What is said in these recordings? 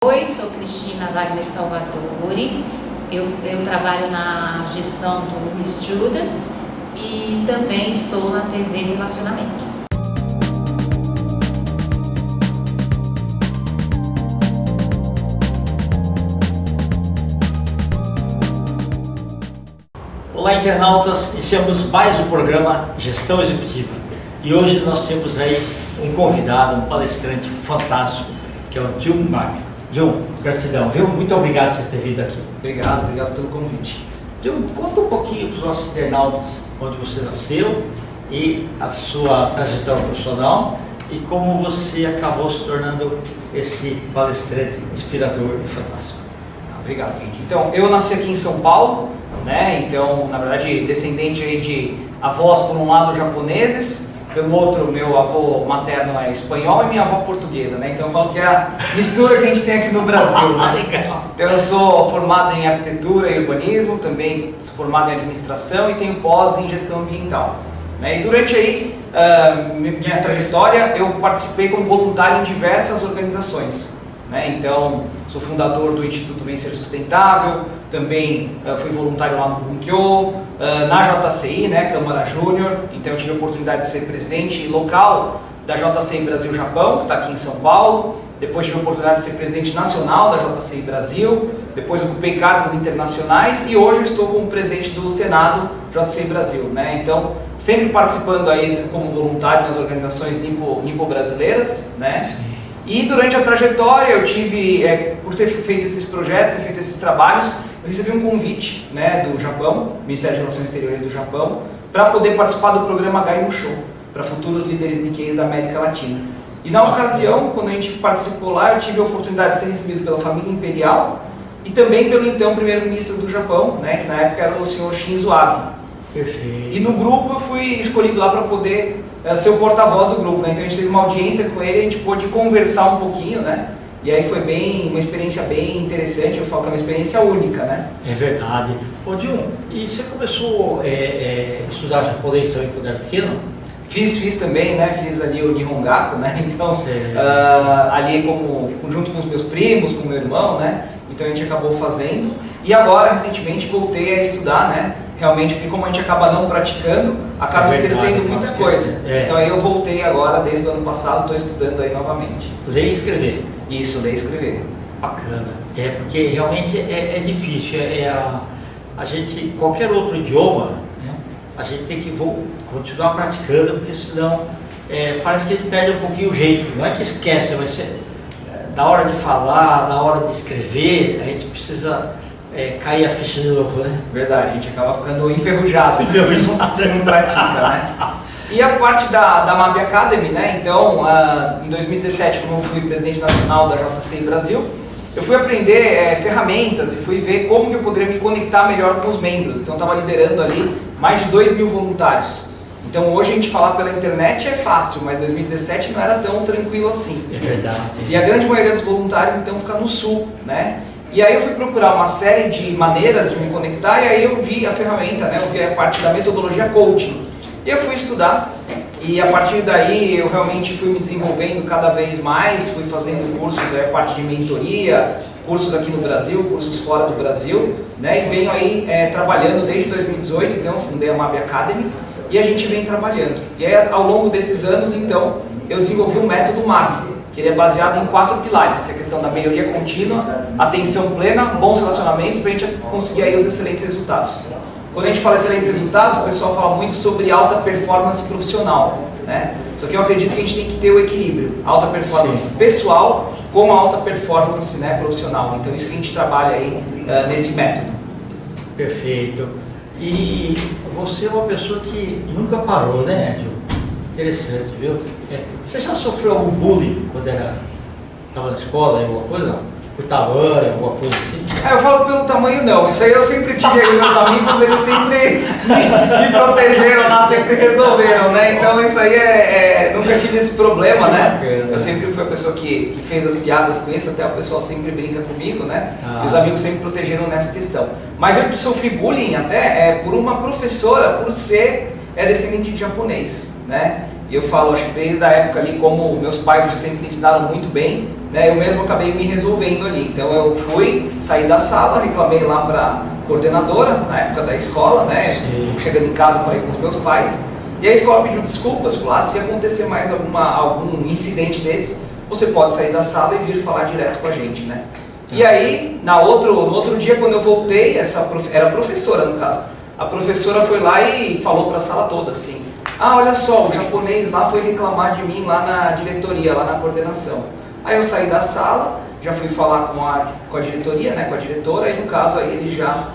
Oi, sou Cristina Wagner Salvatore, eu trabalho na gestão do Students e também estou na TV Relacionamento. Olá, internautas, iniciamos mais um programa Gestão Executiva e hoje nós temos aí um convidado, um palestrante fantástico, que é o Jun Wagner. Jun, gratidão, viu? Muito obrigado por você ter vindo aqui. Obrigado pelo convite. Jun, conta um pouquinho para os nossos internautas onde você nasceu e a sua trajetória profissional e como você acabou se tornando esse palestrante inspirador e fantástico. Obrigado, gente. Então, eu nasci aqui em São Paulo, né? Então, na verdade, descendente aí de avós, por um lado, japoneses, pelo outro, meu avô materno é espanhol e minha avó portuguesa, né? Então eu falo que é a mistura que a gente tem aqui no Brasil, né? Então eu sou formado em arquitetura e urbanismo, também sou formado em administração e tenho pós em gestão ambiental, né? E durante aí minha trajetória, eu participei como voluntário em diversas organizações, né? Então, sou fundador do Instituto Vencer Sustentável, também fui voluntário lá no Bunkyo, na JCI, né, Câmara Júnior, então eu tive a oportunidade de ser presidente local da JCI Brasil-Japão, que está aqui em São Paulo, depois tive a oportunidade de ser presidente nacional da JCI Brasil, depois ocupei cargos internacionais e hoje eu estou como presidente do Senado JCI Brasil, né? Então, sempre participando aí como voluntário nas organizações nipo-brasileiras, né? Sim. E durante a trajetória eu tive, por ter feito esses projetos, ter feito esses trabalhos, eu recebi um convite, né, do Japão, Ministério de Relações Exteriores do Japão, para poder participar do programa Gai no Show, para futuros líderes Nikkeis da América Latina. E na ocasião, quando a gente participou lá, eu tive a oportunidade de ser recebido pela família imperial e também pelo então primeiro-ministro do Japão, né, que na época era o senhor Shinzo Abe. Perfeito. E no grupo eu fui escolhido lá para poder ser o porta-voz do grupo, né? Então a gente teve uma audiência com ele, a gente pôde conversar um pouquinho, né? E aí foi uma experiência bem interessante, eu falo que é uma experiência única, né? É verdade. Ô Jun, e você começou a estudar japonês também quando era pequeno? Fiz também, né? Fiz ali o Nihongaku, né? Então, ali junto com os meus primos, com o meu irmão, né? Então a gente acabou fazendo. E agora, recentemente, voltei a estudar, né? Realmente, porque como a gente acaba não praticando, acaba esquecendo muita coisa. Então aí eu voltei agora, desde o ano passado, estou estudando aí novamente. Ler e escrever. Isso, ler e escrever. Bacana. Porque realmente é difícil. A gente, qualquer outro idioma, né, a gente tem que continuar praticando, porque senão parece que a gente perde um pouquinho o jeito. Não é que esquece, mas na hora de falar, na hora de escrever, a gente precisa cair a ficha de novo, né? Verdade, a gente acaba ficando enferrujado, você não pratica, né? E a parte da MAB Academy, né? Então, em 2017, como eu fui presidente nacional da JCI Brasil, eu fui aprender ferramentas e fui ver como que eu poderia me conectar melhor com os membros. Então, eu estava liderando ali mais de 2.000 voluntários. Então, hoje a gente falar pela internet é fácil, mas 2017 não era tão tranquilo assim. É verdade. E a grande maioria dos voluntários, então, fica no sul, né? E aí eu fui procurar uma série de maneiras de me conectar e aí eu vi a ferramenta, né? Eu vi a parte da metodologia coaching. E eu fui estudar e a partir daí eu realmente fui me desenvolvendo cada vez mais, fui fazendo cursos, parte de mentoria, cursos aqui no Brasil, cursos fora do Brasil, né? E venho aí trabalhando desde 2018, então eu fundei a MAB Academy e a gente vem trabalhando. E aí ao longo desses anos, então, eu desenvolvi um método MAB, que ele é baseado em 4 pilares, que é a questão da melhoria contínua, atenção plena, bons relacionamentos, para a gente conseguir aí os excelentes resultados. Quando a gente fala excelentes resultados, o pessoal fala muito sobre alta performance profissional, né? Só que eu acredito que a gente tem que ter o equilíbrio, alta performance pessoal com alta performance, né, profissional. Então isso que a gente trabalha aí nesse método. Perfeito. E você é uma pessoa que nunca parou, né, Edil? Interessante, viu? Você já sofreu algum bullying quando estava na escola, alguma coisa? Não? Por tamanho, alguma coisa assim? Eu falo pelo tamanho não, isso aí eu sempre tive aí, meus amigos, eles sempre me protegeram lá, sempre resolveram, né? Então isso aí nunca tive esse problema, né? Eu sempre fui a pessoa que fez as piadas com isso, até o pessoal sempre brinca comigo, né? E os amigos sempre protegeram nessa questão. Mas eu sofri bullying até por uma professora, por ser descendente de japonês, né? E eu falo, acho que desde a época ali, como meus pais sempre me ensinaram muito bem, né, eu mesmo acabei me resolvendo ali. Então eu fui, saí da sala, reclamei lá para coordenadora, na época da escola, né, chegando em casa falei com os meus pais, e a escola pediu desculpas, falou, se acontecer mais algum incidente desse, você pode sair da sala e vir falar direto com a gente, né. E aí, no outro dia, quando eu voltei, era professora no caso, a professora foi lá e falou para a sala toda assim, olha só, o japonês lá foi reclamar de mim lá na diretoria, lá na coordenação. Aí eu saí da sala, já fui falar com a diretoria, né, com a diretora, e no caso aí eles já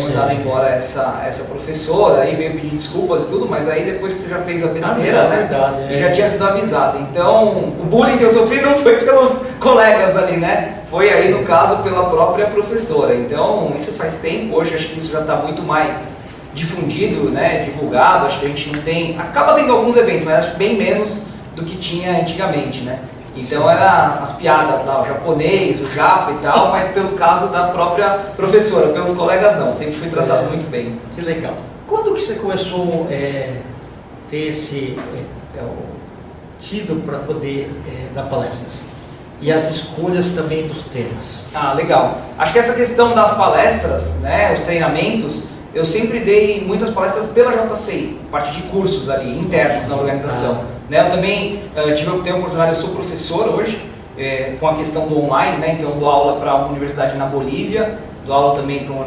mandaram embora essa professora, aí veio pedir desculpas e tudo, mas aí depois que você já fez a besteira, né, verdade, já tinha sido avisado. Então, o bullying que eu sofri não foi pelos colegas ali, né, foi aí no caso pela própria professora. Então, isso faz tempo, hoje acho que isso já está muito mais difundido, né, divulgado, acho que a gente não tem, acaba tendo alguns eventos, mas acho que bem menos do que tinha antigamente, né. Então era as piadas lá, o japonês, o japa e tal, mas pelo caso da própria professora, pelos colegas não, sempre fui tratado muito bem. Que legal. Quando que você começou ter esse tido para poder dar palestras? E as escolhas também dos temas? Legal. Acho que essa questão das palestras, né, os treinamentos, eu sempre dei muitas palestras pela JCI, parte de cursos ali, internos na organização. Eu também tenho a oportunidade, eu sou professor hoje, com a questão do online, né? Então eu dou aula para uma universidade na Bolívia, dou aula também para uma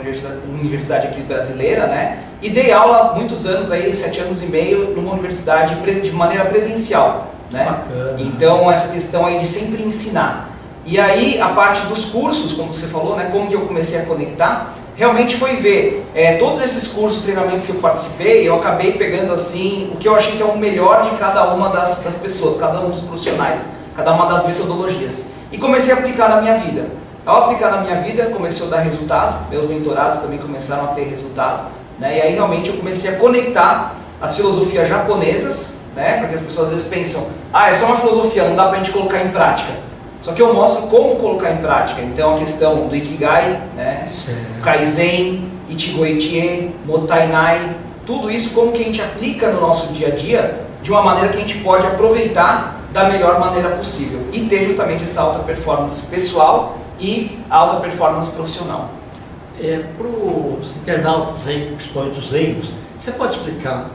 universidade aqui brasileira, né? E dei aula há muitos anos, aí, 7 anos e meio, numa universidade de maneira presencial, né? Bacana. Então essa questão aí de sempre ensinar. E aí a parte dos cursos, como você falou, né? Como que eu comecei a conectar, realmente foi ver todos esses cursos, treinamentos que eu participei, eu acabei pegando assim, o que eu achei que é o melhor de cada uma das pessoas, cada um dos profissionais, cada uma das metodologias. E comecei a aplicar na minha vida. Ao aplicar na minha vida, começou a dar resultado, meus mentorados também começaram a ter resultado, né? E aí realmente eu comecei a conectar as filosofias japonesas, né? Porque as pessoas às vezes pensam, é só uma filosofia, não dá pra gente colocar em prática. Só que eu mostro como colocar em prática. Então a questão do Ikigai, né? Kaizen, Ichigo-Ichie, Mottainai, tudo isso como que a gente aplica no nosso dia a dia de uma maneira que a gente pode aproveitar da melhor maneira possível e ter justamente essa alta performance pessoal e alta performance profissional. Para os internautas aí, principalmente os leigos, você pode explicar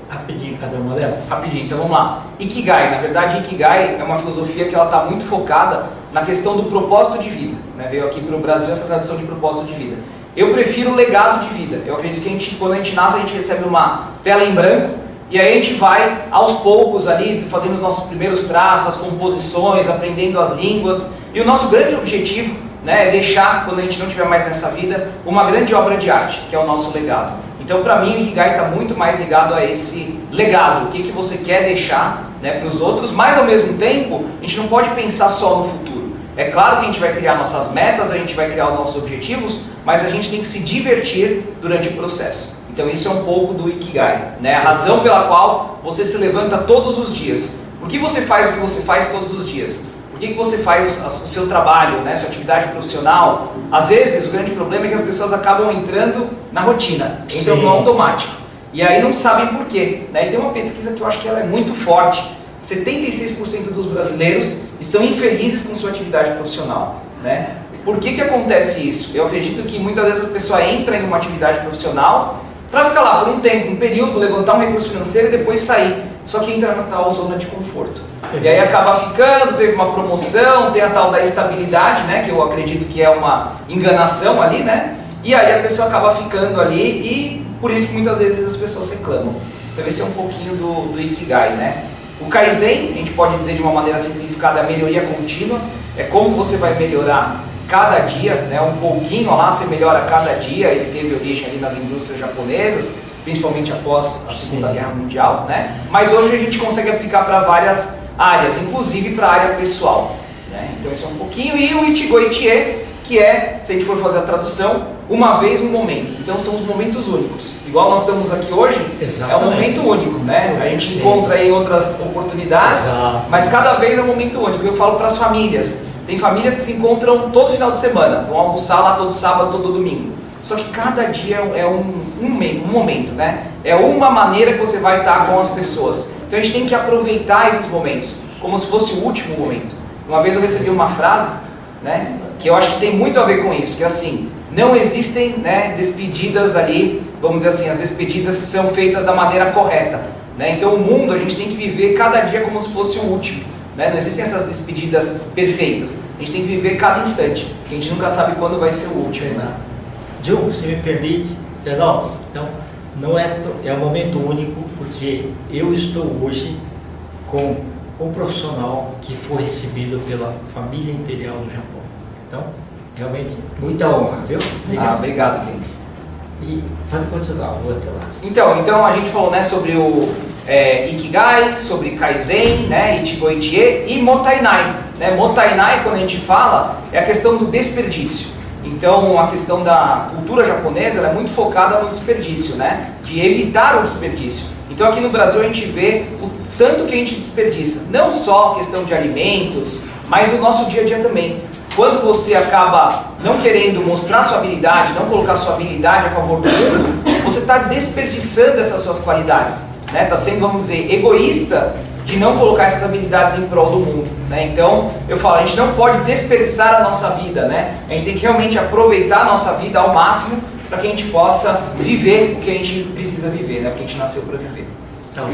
rapidinho cada uma delas? Rapidinho, então vamos lá. Ikigai, na verdade Ikigai é uma filosofia que ela está muito focada na questão do propósito de vida, né? Veio aqui para o Brasil essa tradução de propósito de vida. Eu prefiro legado de vida. Eu acredito que quando a gente nasce, a gente recebe uma tela em branco e aí a gente vai aos poucos ali fazendo os nossos primeiros traços, as composições, aprendendo as línguas, e o nosso grande objetivo, né, é deixar, quando a gente não estiver mais nessa vida, uma grande obra de arte, que é o nosso legado. Então, para mim, o Ikigai está muito mais ligado a esse legado, o que você quer deixar, né, para os outros, mas ao mesmo tempo, a gente não pode pensar só no futuro. É claro que a gente vai criar nossas metas, a gente vai criar os nossos objetivos, mas a gente tem que se divertir durante o processo. Então isso é um pouco do Ikigai, né? A razão pela qual você se levanta todos os dias. Por que você faz o que você faz todos os dias? Por que você faz o seu trabalho, né, sua atividade profissional? Às vezes o grande problema é que as pessoas acabam entrando na rotina, entram no automático. E aí não sabem por quê, né? E tem uma pesquisa que eu acho que ela é muito forte. 76% dos brasileiros estão infelizes com sua atividade profissional, né? Por que acontece isso? Eu acredito que muitas vezes a pessoa entra em uma atividade profissional para ficar lá por um tempo, um período, levantar um recurso financeiro e depois sair. Só que entra na tal zona de conforto. E aí acaba ficando, teve uma promoção, tem a tal da estabilidade, né? Que eu acredito que é uma enganação ali, né? E aí a pessoa acaba ficando ali e por isso que muitas vezes as pessoas reclamam. Então esse é um pouquinho do Ikigai, né? O Kaizen, a gente pode dizer de uma maneira simplificada, a melhoria contínua. É como você vai melhorar cada dia, né? Um pouquinho lá, você melhora cada dia. Ele teve origem ali nas indústrias japonesas, principalmente após a Segunda Guerra Mundial, né? Mas hoje a gente consegue aplicar para várias áreas, inclusive para a área pessoal, né? Então isso é um pouquinho. E o Ichigo-Ichie, que é, se a gente for fazer a tradução, uma vez um momento. Então são os momentos únicos. Igual nós estamos aqui hoje, é um momento único, né? A gente encontra aí outras oportunidades, mas cada vez é um momento único. Eu falo para as famílias. Tem famílias que se encontram todo final de semana, vão almoçar lá todo sábado, todo domingo. Só que cada dia é um momento, né? É uma maneira que você vai estar com as pessoas. Então a gente tem que aproveitar esses momentos, como se fosse o último momento. Uma vez eu recebi uma frase, né, que eu acho que tem muito a ver com isso, que é assim, não existem, né, despedidas ali, vamos dizer assim, as despedidas que são feitas da maneira correta, né? Então o mundo a gente tem que viver cada dia como se fosse o último, né? Não existem essas despedidas perfeitas, a gente tem que viver cada instante, porque a gente nunca sabe quando vai ser o último. Gil, se me permite, então, não é um momento único, porque eu estou hoje com um profissional que foi recebido pela família imperial do Japão. Então, realmente, muita honra, viu? Obrigado. Obrigado, Ken. E pode continuar, vou até lá. Então a gente falou, né, sobre o Ikigai, sobre Kaizen, né, Ichigo Ichie e Mottainai. Né? Mottainai, quando a gente fala, é a questão do desperdício. Então, a questão da cultura japonesa ela é muito focada no desperdício, né? De evitar o desperdício. Então, aqui no Brasil, a gente vê o tanto que a gente desperdiça. Não só a questão de alimentos, mas o nosso dia a dia também. Quando você acaba não querendo mostrar sua habilidade, não colocar sua habilidade a favor do mundo, você está desperdiçando essas suas qualidades. Né? Está sendo, vamos dizer, egoísta de não colocar essas habilidades em prol do mundo, né? Então, eu falo, a gente não pode desperdiçar a nossa vida, né? A gente tem que realmente aproveitar a nossa vida ao máximo para que a gente possa viver o que a gente precisa viver, né? O que a gente nasceu para viver. Então,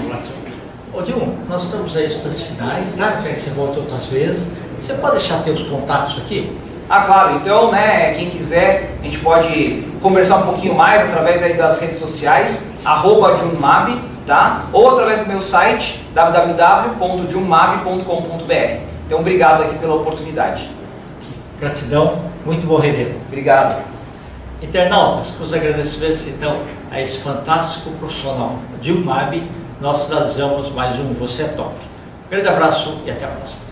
ô Dilma, nós estamos aí nos finais, tá? Já que você volta outras vezes, você pode deixar teus contatos aqui? Ah, claro, então, né, quem quiser, a gente pode conversar um pouquinho mais através aí das redes sociais, @junmab, tá? Ou através do meu site, www.junmab.com.br. Então, obrigado aqui pela oportunidade. Gratidão, muito bom revê-lo. Obrigado. Internautas, com os agradecimentos então a esse fantástico profissional, Junmab, nós finalizamos mais um Você é Top. Um grande abraço e até a próxima.